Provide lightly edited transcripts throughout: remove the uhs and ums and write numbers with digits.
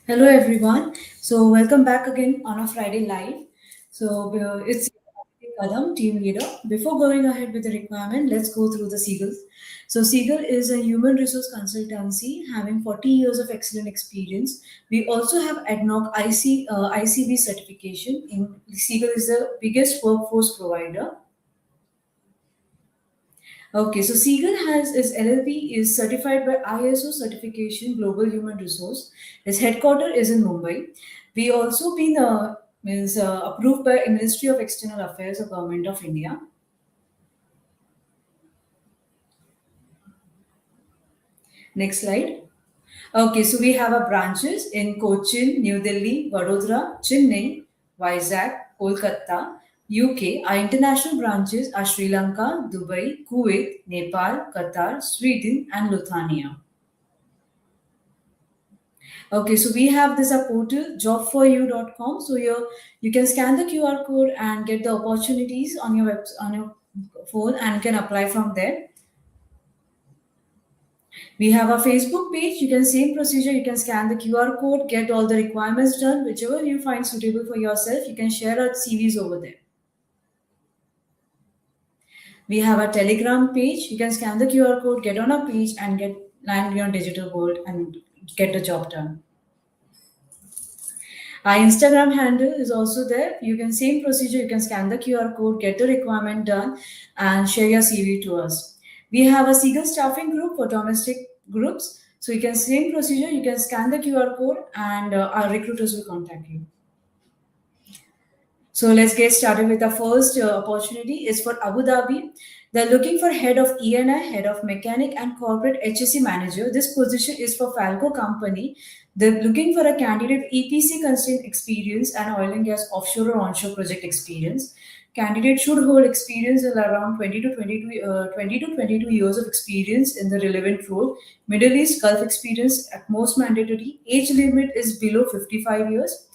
Hello everyone. So welcome back again on a Friday live. It's Kadam, team leader. Before going ahead with the requirement, let's go through the Seagull. So Seagull is a human resource consultancy having 40 years of excellent experience. We also have ADNOC ICB certification. Seagull is the biggest workforce provider. Okay, so Seagull has its LLP is certified by ISO certification Global Human Resource. Its headquarter is in Mumbai. We also been approved by Ministry of External Affairs of Government of India. Next slide. Okay, so we have our branches in Cochin, New Delhi, Vadodara, Chennai, Vizag, Kolkata, UK. Our international branches are Sri Lanka, Dubai, Kuwait, Nepal, Qatar, Sweden, and Lithuania. Okay, so we have this portal jobforyou.com. So you can scan the QR code and get the opportunities on your phone and can apply from there. We have a Facebook page. You can same procedure. You can scan the QR code, get all the requirements done, whichever you find suitable for yourself. You can share our CVs over there. We have a Telegram page. You can scan the QR code, get on our page, and land your digital world and get the job done. Our Instagram handle is also there. You can same procedure. You can scan the QR code, get the requirement done, and share your CV to us. We have a Seagull staffing group for domestic groups. So you can same procedure. You can scan the QR code, and our recruiters will contact you. So let's get started with the first opportunity. Is for Abu Dhabi. They're looking for head of E&I, head of mechanic, and corporate HSE manager. This position is for Falco company. They're looking for a candidate EPC constraint experience and oil and gas offshore or onshore project experience. Candidate should hold experience of around 20 to 22 years of experience in the relevant role. Middle East Gulf experience at most mandatory. Age limit is below 55 years.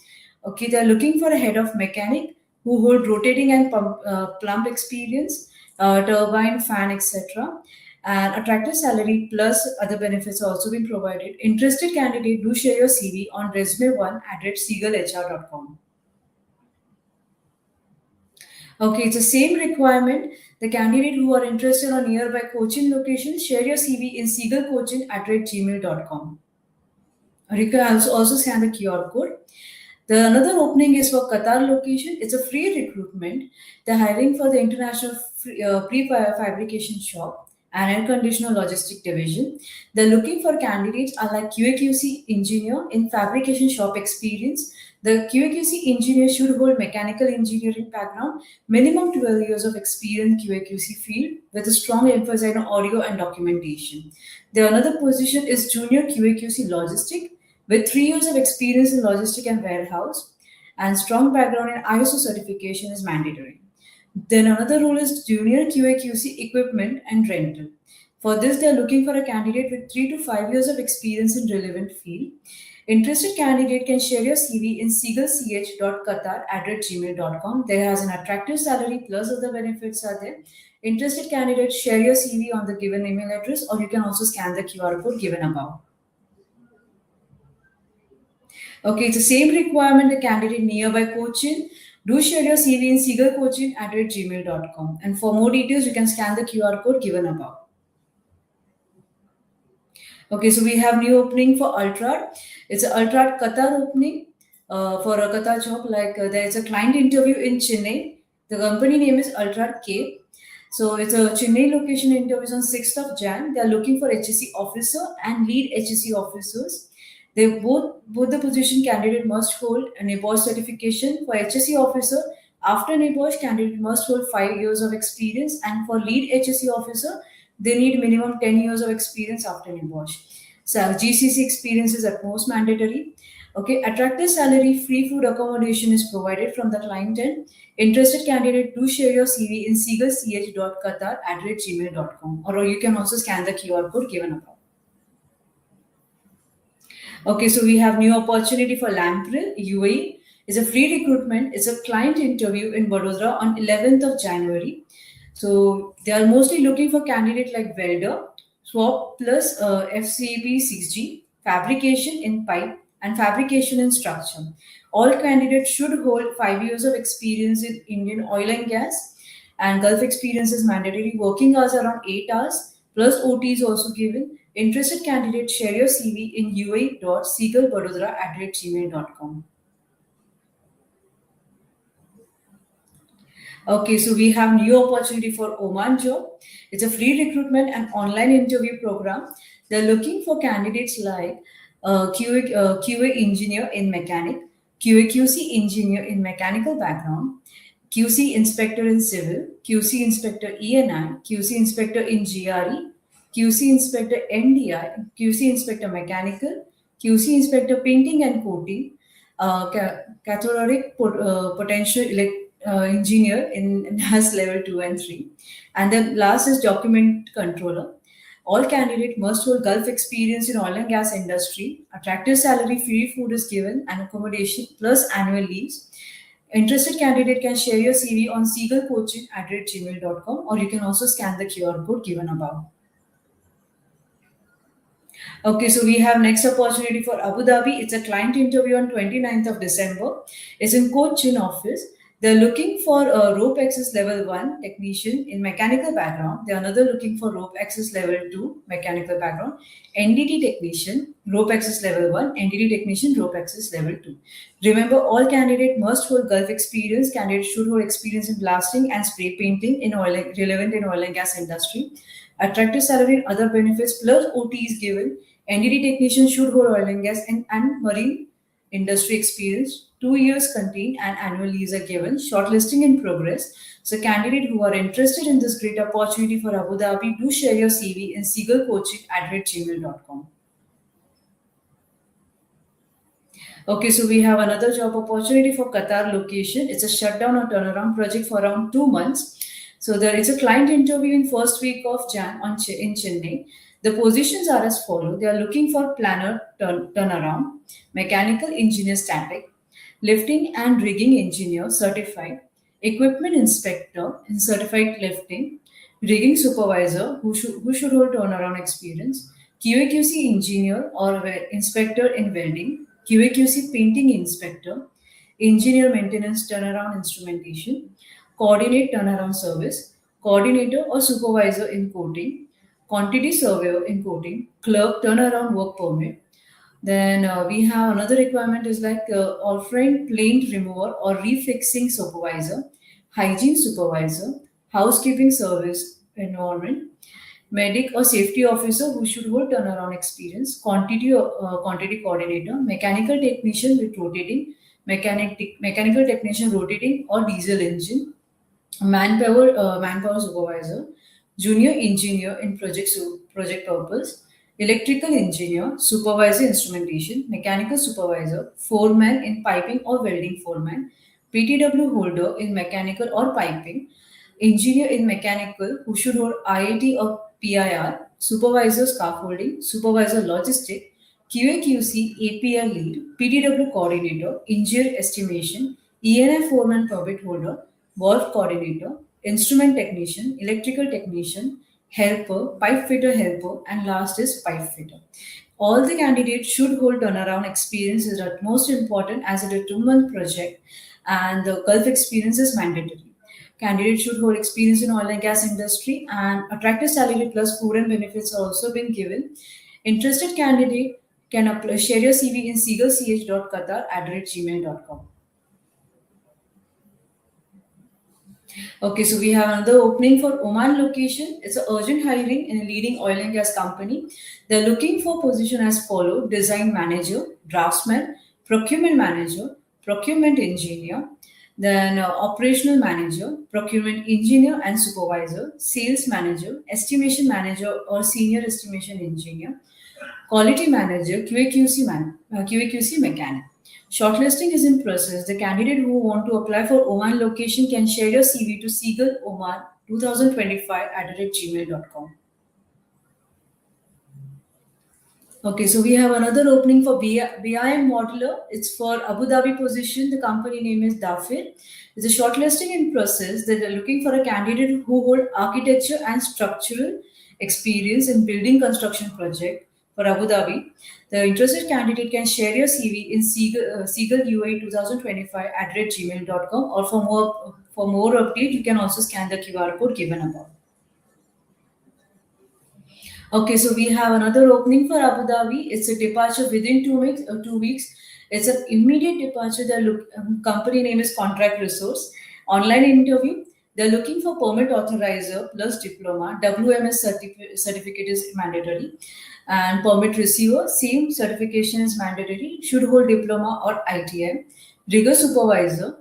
Okay, they're looking for a head of mechanic who hold rotating and plumb experience, turbine, fan, etc. And attractive salary plus other benefits are also been provided. Interested candidate, do share your CV on resume1@seagullhr.com. Okay, it's the same requirement. The candidate who are interested on nearby Cochin location, share your CV in seagullcochin@gmail.com. Or you can also scan the QR code. The another opening is for Qatar location. It's a free recruitment. They're hiring for the international prefabrication shop and air conditioner logistic division. They're looking for candidates are like QAQC engineer in fabrication shop experience. The QAQC engineer should hold mechanical engineering background, minimum 12 years of experience QAQC field with a strong emphasis on audio and documentation. The another position is junior QAQC logistic with 3 years of experience in logistic and warehouse and strong background in ISO certification is mandatory. Then another role is junior QA/QC equipment and rental. For this, they are looking for a candidate with 3 to 5 years of experience in relevant field. Interested candidate can share your CV in seagullch.qatar@gmail.com. There has an attractive salary plus other benefits are there. Interested candidates share your CV on the given email address, or you can also scan the QR code given above. Okay, it's the same requirement, the candidate nearby Cochin. Do share your CV in seagullcochin@gmail.com. And for more details, you can scan the QR code given above. Okay, so we have new opening for Ultrad. It's an Ultrad Qatar opening for a Qatar job. There is a client interview in Chennai. The company name is Ultrad K. So it's a Chennai location interviews on 6th of Jan. They are looking for HSE officer and lead HSE officers. They both the position candidate must hold a NEBOSH certification. For HSE officer, after NEBOSH, candidate must hold 5 years of experience, and for lead HSE officer, they need minimum 10 years of experience after NEBOSH. So GCC experience is at most mandatory. Okay, attractive salary, free food accommodation is provided from the client end. Interested candidate, do share your CV in seagullch.qatar@gmail.com, or you can also scan the QR code given above. Okay, so we have new opportunity for Lampril, UAE. It's a free recruitment. It's a client interview in Vadodara on 11th of January. So they are mostly looking for candidate like welder, Swap plus FCB 6G, fabrication in pipe, and fabrication in structure. All candidates should hold 5 years of experience in Indian oil and gas, and Gulf experience is mandatory. Working hours around 8 hours, plus OT is also given. Interested candidates, share your CV in ua.seagullbadodara@gmail.com. Okay, so we have new opportunity for Oman job. It's a free recruitment and online interview program. They're looking for candidates like QA engineer in mechanic, QA/QC engineer in mechanical background, QC inspector in civil, QC inspector ENI, QC inspector in GRE, QC inspector MDI, QC inspector mechanical, QC inspector painting and coating, cathodic potential engineer in NAS level 2 and 3. And then last is document controller. All candidate must hold Gulf experience in oil and gas industry. Attractive salary, free food is given, and accommodation plus annual leaves. Interested candidate can share your CV on seagullcoaching@gmail.com, or you can also scan the QR code given above. Okay, so we have next opportunity for Abu Dhabi. It's a client interview on 29th of December. It's in Cochin office. They're looking for a rope access level 1 technician in mechanical background. They're another looking for rope access level 2 mechanical background. NDT technician, rope access level 1, NDT technician, rope access level 2. Remember, all candidate must hold Gulf experience. Candidates should hold experience in blasting and spray painting in relevant in oil and gas industry. Attractive salary and other benefits plus OT is given. NDT technician should hold oil and gas and marine industry experience. 2 years contained and annual leaves are given. Shortlisting in progress. So candidates who are interested in this great opportunity for Abu Dhabi, do share your CV in seagullcoaching@gmail.com. Okay, so we have another job opportunity for Qatar location. It's a shutdown or turnaround project for around 2 months. So there is a client interview in first week of Jan in Chennai. The positions are as follow. They are looking for planner turnaround, mechanical engineer static, lifting and rigging engineer certified, equipment inspector in certified lifting, rigging supervisor who should hold turnaround experience, QA/QC engineer or inspector in welding, QA/QC painting inspector, engineer maintenance turnaround instrumentation, coordinate turnaround service, coordinator or supervisor in coating, quantity surveyor in coating, clerk turnaround work permit. Then we have another requirement is like offering plaint remover or refixing supervisor, hygiene supervisor, housekeeping service environment, medic or safety officer who should hold turnaround experience, quantity coordinator, mechanical technician with rotating, mechanical technician rotating or diesel engine, manpower supervisor, junior engineer in project purpose, electrical engineer, supervisor instrumentation, mechanical supervisor, foreman in piping or welding foreman, PTW holder in mechanical or piping, engineer in mechanical who should hold IIT or PIR, supervisor scaffolding, supervisor logistic, QA/QC APR lead, PTW coordinator, engineer estimation, ENI foreman permit holder, valve coordinator, instrument technician, electrical technician, helper, pipe fitter helper, and last is pipe fitter. All the candidates should hold turnaround experience is at most important as it is a 2 month project and the Gulf experience is mandatory. Candidates should hold experience in oil and gas industry and attractive salary plus food and benefits are also been given. Interested candidate can share your CV in seagullch.qatar@gmail.com. Okay, so we have another opening for Oman location. It's an urgent hiring in a leading oil and gas company. They're looking for position as follow: design manager, draftsman, procurement manager, procurement engineer, then operational manager, procurement engineer and supervisor, sales manager, estimation manager or senior estimation engineer, quality manager, QA/QC mechanic. Shortlisting is in process. The candidate who want to apply for Oman location can share your CV to seagull oman 2025@gmail.com. Okay, so we have another opening for BIM modeler. It's for Abu Dhabi position. The company name is Dafir. It's a shortlisting in process. They are looking for a candidate who hold architecture and structural experience in building construction project for Abu Dhabi. The interested candidate can share your CV in Seagull UAE 2025 @gmail.com, or for more update, you can also scan the QR code given above. Okay, so we have another opening for Abu Dhabi. It's a departure within 2 weeks. 2 weeks. It's an immediate departure. Company name is Contract Resource. Online interview. They're looking for permit authorizer plus diploma. WMS certificate is mandatory, and permit receiver, same certification is mandatory. Should hold diploma or ITM. Rigger supervisor,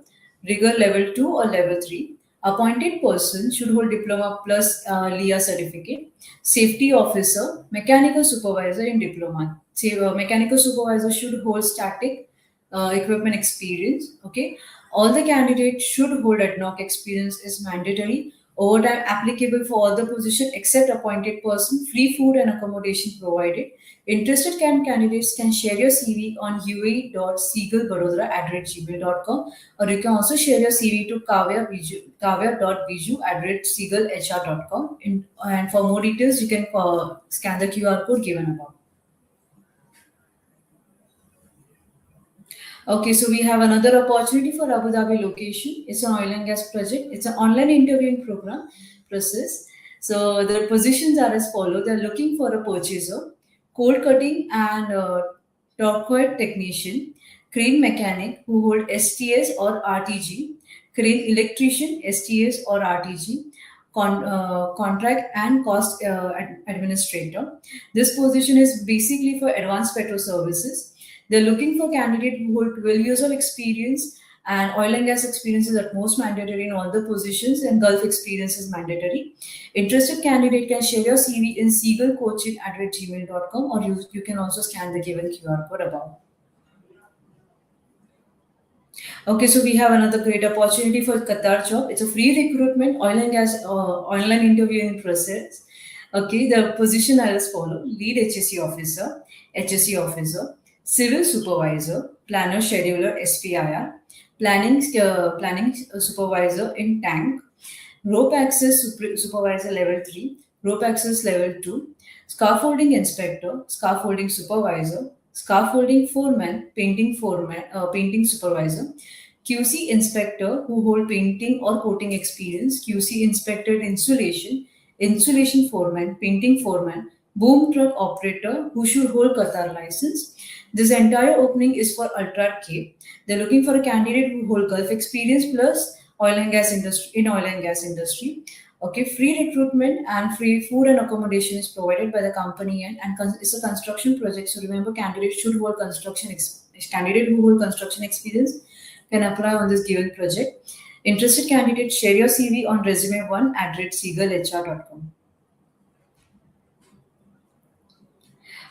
rigger level 2 or level 3. Appointed person should hold diploma plus LIA certificate. Safety officer, mechanical supervisor in diploma. Mechanical supervisor should hold static equipment experience. Okay, all the candidates should hold ADNOC experience is mandatory. Overtime applicable for all the position except appointed person. Free food and accommodation provided. Interested candidates can share your CV on ua.seagullbarodara@gmail.com, or you can also share your CV to kavya.biju@seagullhr.com. And for more details, you can scan the QR code given above. Okay, so we have another opportunity for Abu Dhabi location. It's an oil and gas project. It's an online interviewing program process. So the positions are as follow. They're looking for a purchaser, cold cutting and torquoise technician, crane mechanic who hold STS or RTG, crane electrician, STS or RTG, contract and cost administrator. This position is basically for advanced petrol services. They're looking for candidates who hold 12 years of experience, and oil and gas experience is at most mandatory in all the positions, and Gulf experience is mandatory. Interested candidate can share your CV in seagullcoaching@gmail.com, or you can also scan the given QR code above. Okay, so we have another great opportunity for Qatar job. It's a free recruitment oil and gas online interviewing process. Okay, the position are as follow: lead HSE officer, civil supervisor, planner scheduler SPIR, planning supervisor in tank, rope access supervisor level 3, rope access level 2, scaffolding inspector, scaffolding supervisor, scaffolding foreman, painting supervisor, QC inspector who hold painting or coating experience, QC inspector in insulation foreman, painting foreman, boom truck operator who should hold Qatar license. This entire opening is for Ultra Cape. They're looking for a candidate who hold Gulf experience plus oil and gas industry. Okay, free recruitment and free food and accommodation is provided by the company, and it's a construction project. So remember, candidates should hold candidate who hold construction experience can apply on this given project. Interested candidates share your CV on resume1@seagullhr.com.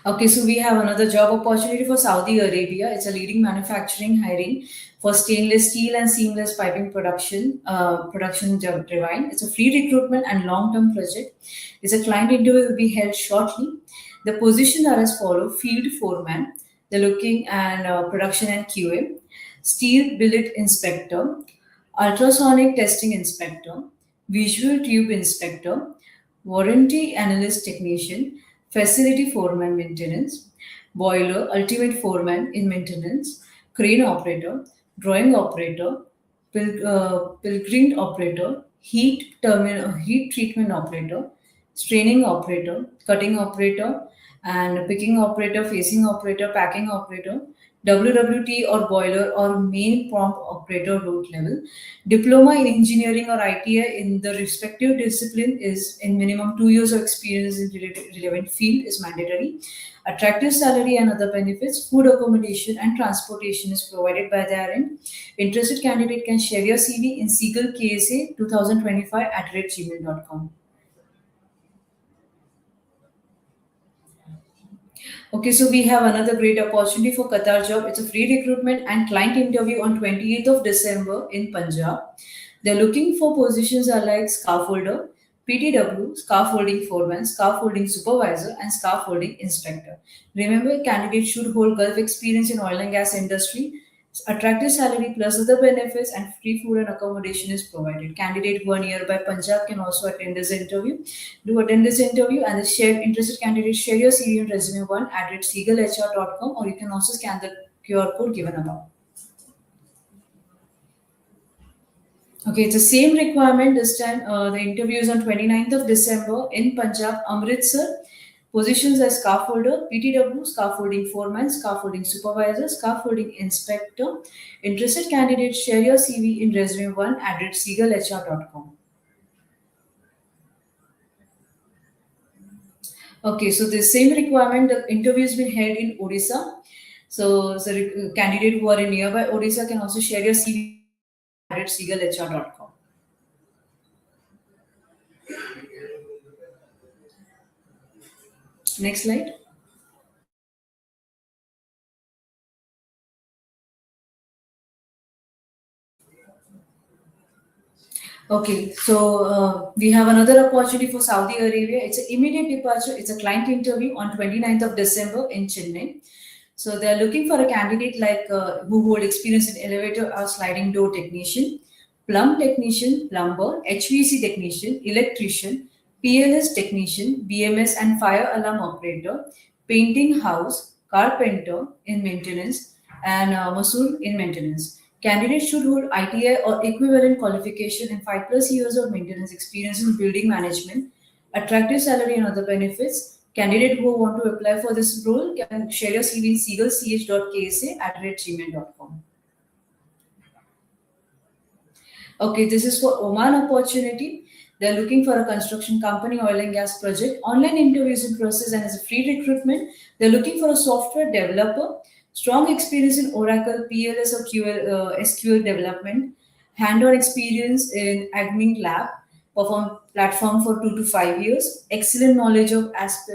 Okay, so we have another job opportunity for Saudi Arabia. It's a leading manufacturing hiring for stainless steel and seamless piping production job divine. It's a free recruitment and long-term project. It's a client interview will be held shortly. The positions are as follow: field foreman, they're looking and production and QA, steel billet inspector, ultrasonic testing inspector, visual tube inspector, warranty analyst technician, facility foreman maintenance, boiler ultimate foreman in maintenance, crane operator, drawing operator, pilgrim operator, heat treatment operator, straining operator, cutting operator, and picking operator, facing operator, packing operator, WWT or boiler or main pump operator root level. Diploma in engineering or ITI in the respective discipline is in minimum 2 years of experience in relevant field is mandatory. Attractive salary and other benefits, food accommodation and transportation is provided by their end. Interested candidate can share your CV in seagullksa2025@gmail.com. Okay, so we have another great opportunity for Qatar job. It's a free recruitment and client interview on 28th of December in Punjab. They're looking for positions are like scaffolder, PTW, scaffolding foreman, scaffolding supervisor, and scaffolding inspector. Remember, candidates should hold Gulf experience in oil and gas industry, Attractive salary plus other benefits and free food and accommodation is provided. Candidate who are nearby Punjab can also attend this interview. Do attend this interview and the share interested candidates share your CV and resume one at seagulhr.com, or you can also scan the QR code given above. Okay, it's the same requirement this time. The interview is on 29th of December in Punjab, Amritsar. Positions as scaffolder, PTW, scaffolding foreman, scaffolding supervisor, scaffolding inspector. Interested candidates share your CV in resume one at seagullhr.com. Okay, so the same requirement, the interview has been held in Odisha. So the candidate who are in nearby Odisha can also share your CV at seagullhr.com. Next slide. Okay, so we have another opportunity for Saudi Arabia. It's an immediate departure. It's a client interview on 29th of December in Chennai. So they're looking for a candidate like who hold experience in elevator or sliding door technician, plumb technician, plumber, HVAC technician, electrician, PLS technician, BMS and fire alarm operator, painting house, carpenter in maintenance, and masool in maintenance. Candidates should hold ITI or equivalent qualification and 5+ years of maintenance experience in building management, attractive salary and other benefits. Candidate who want to apply for this role can share your CV in seagullch.ksa@gmail.com. Okay, this is for Oman opportunity. They're looking for a construction company, oil and gas project. Online interviews in process and as a free recruitment. They're looking for a software developer, strong experience in Oracle, PLS or SQL development, hand-on experience in admin lab, perform platform for 2 to 5 years, excellent knowledge of ASP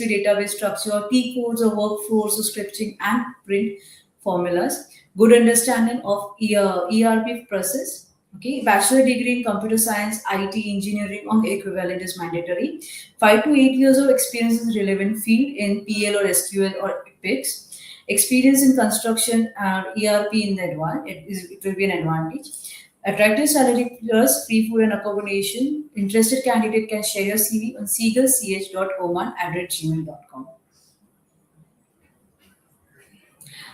database structure, T codes or workflows or scripting and print formulas, good understanding of ERP process. Okay, bachelor degree in computer science, IT, engineering, or equivalent is mandatory. 5 to 8 years of experience in relevant field in PL or SQL or EPICS. Experience in construction and ERP in the it will be an advantage. Attractive salary plus free food and accommodation. Interested candidate can share your CV on seagullch.oman@gmail.com.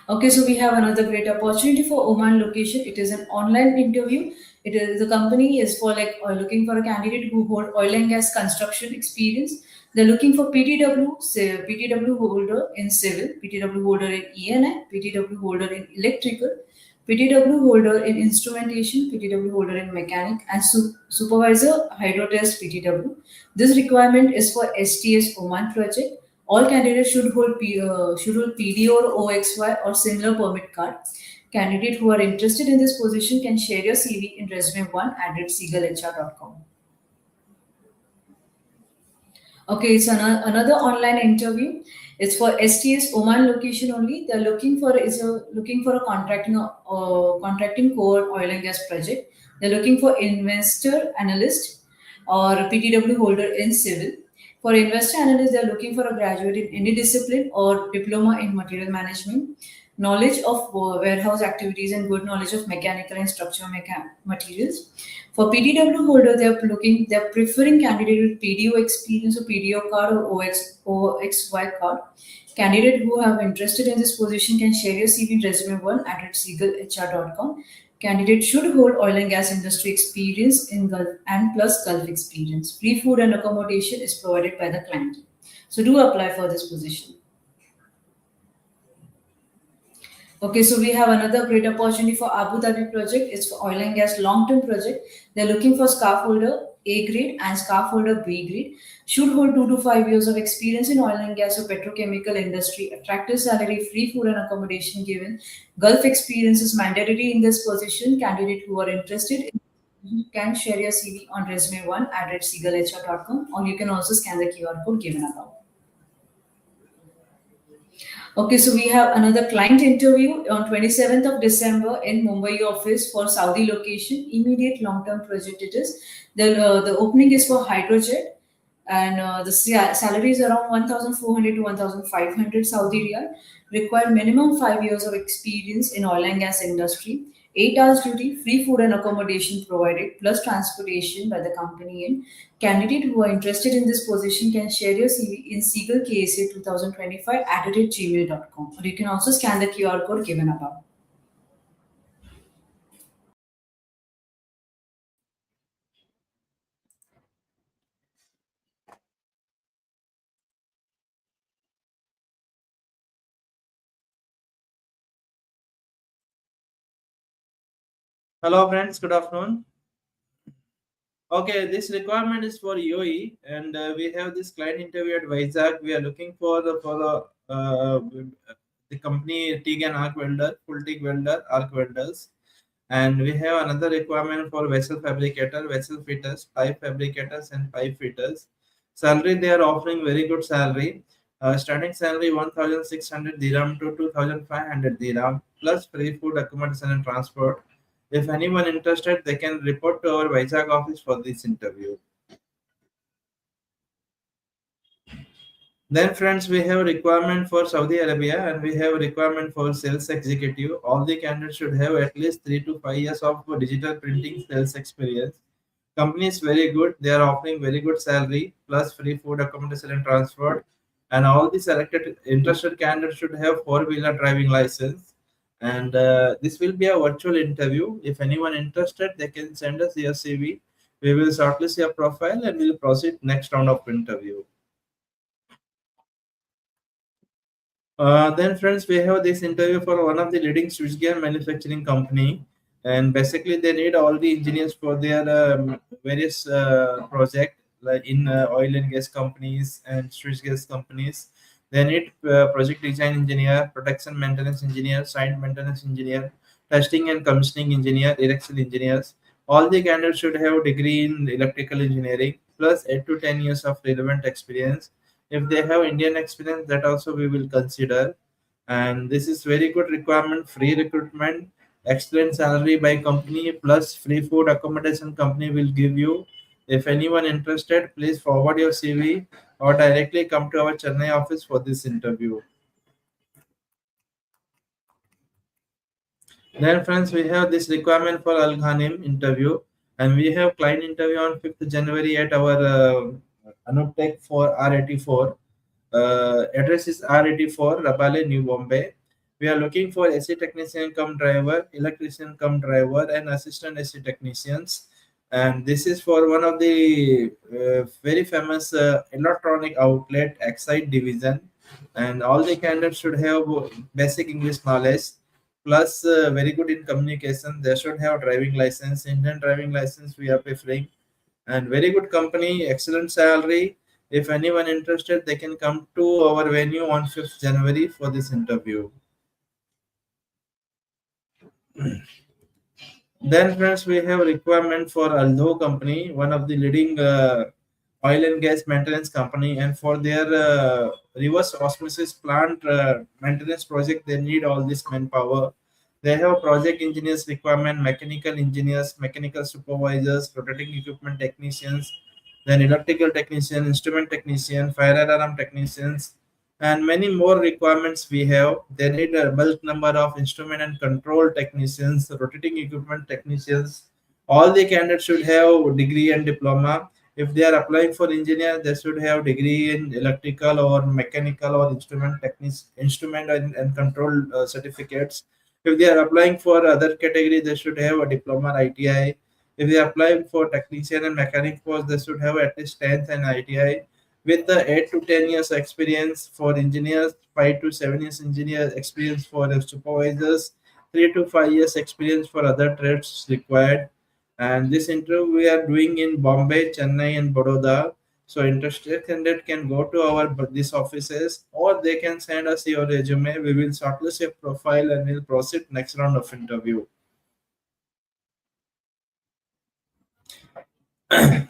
Okay, so we have another great opportunity for Oman location. It is an online interview. It is the company is for like looking for a candidate who hold oil and gas construction experience. They're looking for PTW, say, PTW holder in civil, PTW holder in ENI, PTW holder in electrical, PTW holder in instrumentation, PTW holder in mechanic, and supervisor hydro test PTW. This requirement is for STS Oman project. All candidates should hold PD or OXY or similar permit card. Candidates who are interested in this position can share your CV in resume one at seagullhr.com. Okay, it's another online interview. It's for STS Oman location only. They're looking for a contracting core oil and gas project. They're looking for investor analyst or a PTW holder in civil. For investor analyst, they're looking for a graduate in any discipline or diploma in material management, knowledge of warehouse activities, and good knowledge of mechanical and structural materials. For PTW holder, they're preferring candidate with PDO experience or PDO card or OXY card. Candidate who have interested in this position can share your CV resume one at seagullhr.com. Candidate should hold oil and gas industry experience in Gulf and plus Gulf experience. Free food and accommodation is provided by the client. So do apply for this position. Okay, so we have another great opportunity for Abu Dhabi project. It's for oil and gas long-term project. They're looking for scaffolder A grade and scaffolder B grade. Should hold 2 to 5 years of experience in oil and gas or petrochemical industry. Attractive salary, free food and accommodation given. Gulf experience is mandatory in this position. Candidate who are interested can share your CV on resume one at seagullhr.com, or you can also scan the QR code given above. Okay, so we have another client interview on 27th of December in Mumbai office for Saudi location. Immediate long-term project it is. The opening is for hydrojet. and the salary is around 1,400 to 1,500 Saudi riyal. Require minimum 5 years of experience in oil and gas industry. 8 hours duty, free food and accommodation provided, plus transportation by the company. In candidate who are interested in this position can share your CV in Seagull KSA 2025 at gmail.com, or you can also scan the QR code given above. Hello friends, good afternoon. Okay, this requirement is for UAE, and we have this client interview at Vizag. We are looking for the company TIG and arc welder, full TIG welder, arc welders, and we have another requirement for vessel fabricator, vessel fitters, pipe fabricators, and pipe fitters. Salary, they are offering very good salary. Starting salary 1,600 dirham to 2,500 dirham plus free food, accommodation, and transport. If anyone interested, they can report to our Vizag office for this interview. Then, friends, we have requirement for Saudi Arabia and we have requirement for sales executive. All the candidates should have at least 3 to 5 years of digital printing sales experience. Company is very good. They are offering very good salary plus free food, accommodation, and transport. And all the selected interested candidates should have four-wheeler driving license. And this will be a virtual interview. If anyone interested, they can send us their CV. We will shortlist your profile and we'll proceed next round of interview. Then, friends, we have this interview for one of the leading switchgear manufacturing company, and basically they need all the engineers for their various project, like in oil and gas companies and switchgear companies. They need project design engineer, production maintenance engineer, site maintenance engineer, testing and commissioning engineer, electrical engineers. All the candidates should have degree in electrical engineering plus 8 to 10 years of relevant experience. If they have Indian experience, that also we will consider. And this is very good requirement, free recruitment, excellent salary by company plus free food accommodation company will give you. If anyone interested, please forward your CV or directly come to our Chennai office for this interview. Then, friends, we have this requirement for Al Ghanim interview, and we have client interview on 5th January at our Anup Tech for R84. Address is R84, Rabale, New Bombay. We are looking for AC technician come driver, electrician come driver, and assistant AC technicians. And this is for one of the very famous electronic outlet, Excite division. And all the candidates should have basic English knowledge, plus very good in communication. They should have driving license, Indian driving license. We are preferring, and very good company, excellent salary. If anyone interested, they can come to our venue on 5th January for this interview. Then, friends, we have requirement for Aldo company, one of the leading oil and gas maintenance company, and for their reverse osmosis plant maintenance project, they need all this manpower. They have project engineers requirement, mechanical engineers, mechanical supervisors, rotating equipment technicians, then electrical technician, instrument technician, fire alarm technicians, and many more requirements we have. They need a bulk number of instrument and control technicians, rotating equipment technicians. All the candidates should have degree and diploma. If they are applying for engineer, they should have degree in electrical or mechanical or instrument and control certificates. If they are applying for other category, they should have a diploma or ITI. If they apply for technician and mechanic post, they should have at least 10th and ITI with the 8 to 10 years experience for engineers, 5 to 7 years engineer experience for the supervisors, 3 to 5 years experience for other trades required. And this interview we are doing in Bombay, Chennai, and Baroda. So interested candidate can go to our these offices or they can send us your resume. We will shortlist your profile and we'll proceed next round of interview.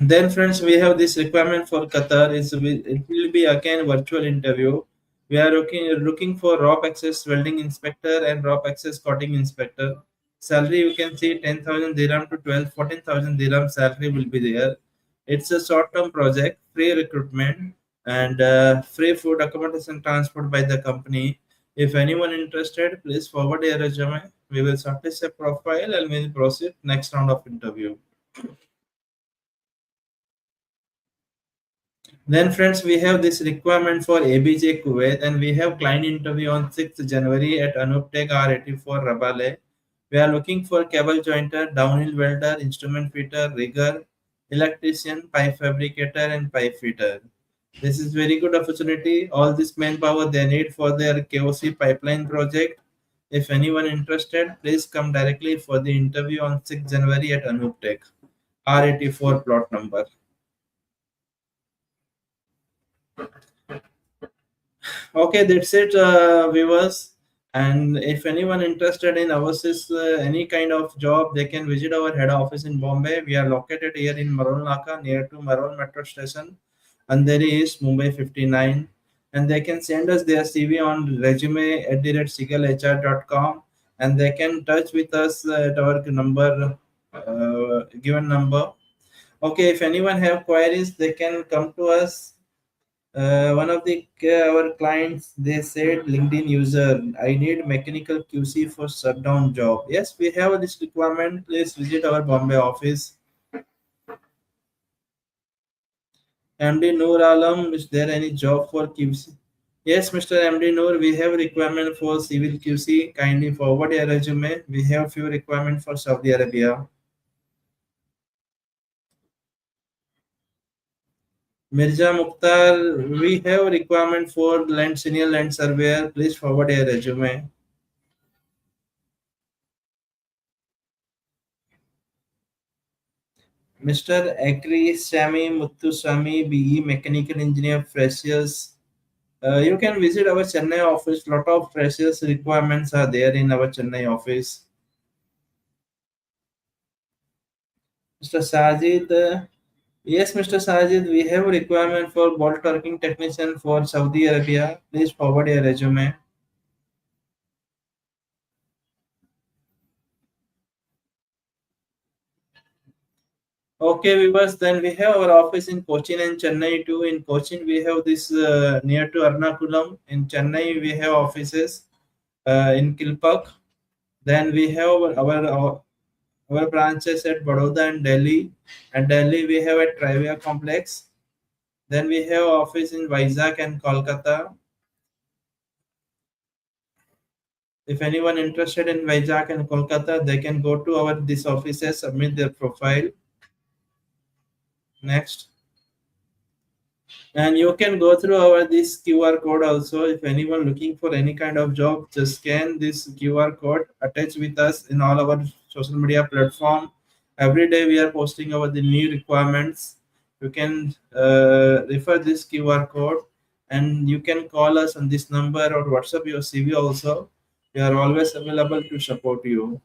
Then, friends, we have this requirement for Qatar. It will be again virtual interview. We are looking for rope access welding inspector and rope access cutting inspector. Salary you can see 10,000 dirham to 12 14,000 dirham salary will be there. It's a short-term project, free recruitment, and free food, accommodation, transport by the company. If anyone interested, please forward your resume. We will shortlist a profile and we'll proceed next round of interview. Then, friends, we have this requirement for ABJ Kuwait, and we have client interview on 6th January at Anup Tech R84 Rabale. We are looking for cable jointer, downhill welder, instrument fitter, rigger, electrician, pipe fabricator, and pipe fitter. This is very good opportunity. All this manpower they need for their KOC pipeline project. If anyone interested, please come directly for the interview on 6th January at Anup Tech R84 plot number. Okay, that's it, viewers. And if anyone interested in overseas any kind of job, they can visit our head office in Bombay. We are located here in Marol Naka, near to Marol Metro Station, and there is Mumbai 59. And they can send us their CV on resume@seagulhr.com, and they can touch with us at our number, given number. Okay, if anyone have queries, they can come to us. One of the our clients, they said, LinkedIn user, I need mechanical QC for shutdown job. Yes, we have this requirement. Please visit our Bombay office. MD Noor Alam, is there any job for QC? Yes, Mr. MD Noor, we have requirement for civil QC. Kindly forward your resume. We have few requirement for Saudi Arabia. Mirza Mukhtar, we have requirement for land senior land surveyor. Please forward your resume. Mr. Akri Sami Muthuswamy, BE Mechanical Engineer Freshers. You can visit our Chennai office. Lot of freshers requirements are there in our Chennai office. Mr. Sajid, yes, Mr. Sajid, we have requirement for ball turking technician for Saudi Arabia. Please forward your resume. Okay, viewers, then we have our office in Cochin and Chennai too. In Cochin, we have this near to Ernakulam. In Chennai, we have offices in Kilpak. Then we have our branches at Baroda and Delhi. And Delhi, we have at Trivia Complex. Then we have office in Vizag and Kolkata. If anyone interested in Vizag and Kolkata, they can go to our these offices, submit their profile. Next. And you can go through our this QR code also. If anyone looking for any kind of job, just scan this QR code, attach with us in all our social media platform. Every day we are posting about the new requirements. You can refer this QR code, and you can call us on this number or WhatsApp your CV also. We are always available to support you.